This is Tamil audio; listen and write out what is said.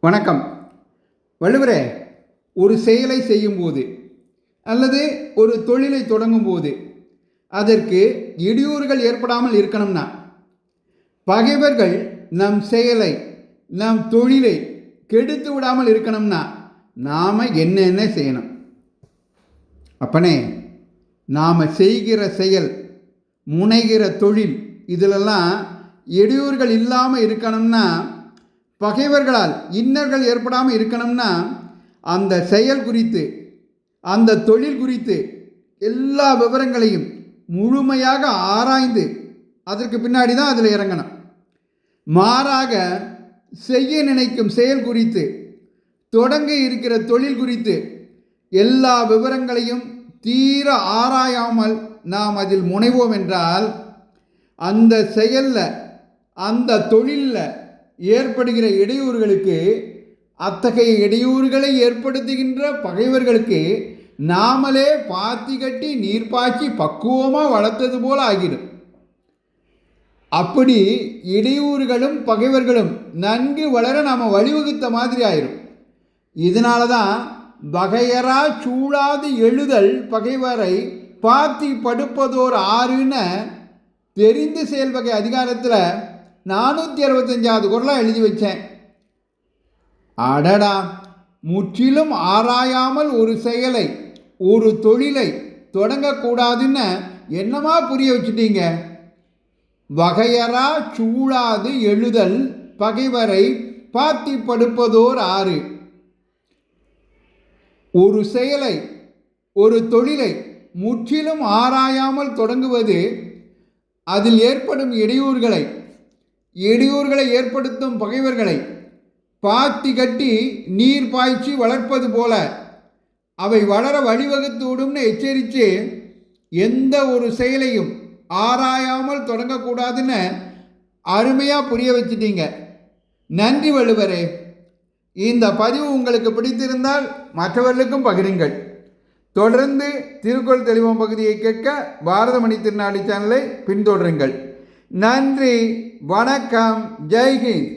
வணக்கம். வள்ளுவரே, ஒரு செயலை செய்யும்போது அல்லது ஒரு தொழிலை தொடங்கும்போது அதற்கு இடையூறுகள் ஏற்படாமல் இருக்கணும்னா, பகைவர்கள் நம் செயலை நம் தொழிலை கெடுத்து விடாமல் இருக்கணும்னா நாம் என்னென்ன செய்யணும்? அப்பனே, நாம் செய்கிற செயல், முனைகிற தொழில், இதிலெல்லாம் இடையூறுகள் இல்லாமல் இருக்கணும்னா, பகைவர்களால் இன்னல்கள் ஏற்படாமல் இருக்கணும்னா, அந்த செயல் குறித்து அந்த தொழில் குறித்து எல்லா விவரங்களையும் முழுமையாக ஆராய்ந்து அதற்கு பின்னாடி தான் அதில் இறங்கணும். மாறாக செய்ய நினைக்கும் செயல் குறித்து, தொடங்க இருக்கிற தொழில் குறித்து எல்லா விவரங்களையும் தீர ஆராயாமல் நாம் அதில் முனைவோம் என்றால், அந்த செயலில் அந்த தொழிலில் ஏற்படுகிற இடையூறுகளுக்கு, அத்தகைய இடையூறுகளை ஏற்படுத்துகின்ற பகைவர்களுக்கு நாமளே பாத்தி கட்டி நீர் பாய்ச்சி பக்குவமாக வளர்த்தது போல் ஆகிடும். அப்படி இடையூறுகளும் பகைவர்களும் நன்கு வளர நாம் வழிவகுத்த மாதிரி ஆயிரும். இதனால தான் வகையரா சூழாது எழுதல் பகைவரை பாத்தி படுப்பதோர் ஆறுன்னு தெரிந்து செயல்வகை அதிகாரத்தில் 465வது குறளாக எழுதி வச்சேன். அடடா, முற்றிலும் ஆராயாமல் ஒரு செயலை, ஒரு தொழிலை தொடங்கக்கூடாதுன்னு என்னமா புரிய வச்சுட்டீங்க? வகையரா சூழாது எழுதல் பகைவரை பாத்தி படுப்பதோர் ஆறு. ஒரு செயலை, ஒரு தொழிலை முற்றிலும் ஆராயாமல் தொடங்குவது அதில் ஏற்படும் இடையூறுகளை ஏற்படுத்தும் பகைவர்களை பாத்தி கட்டி நீர் பாய்ச்சி வளர்ப்பது போல அவை வளர வழிவகுத்து விடும்னு எச்சரித்து எந்த ஒரு செயலையும் ஆராயாமல் தொடங்கக்கூடாதுன்னு அருமையாக புரிய வச்சிட்டீங்க. நன்றி வள்ளுவரே. இந்த பதிவு உங்களுக்கு பிடித்திருந்தால் மற்றவர்களுக்கும் பகிருங்கள். தொடர்ந்து திருக்குறள் தெளிவம் பகுதியை கேட்க பாரதமணி திருநாடு சேனலை பின்தொடருங்கள். நன்றி, வணக்கம், ஜெய்ஹிந்த்.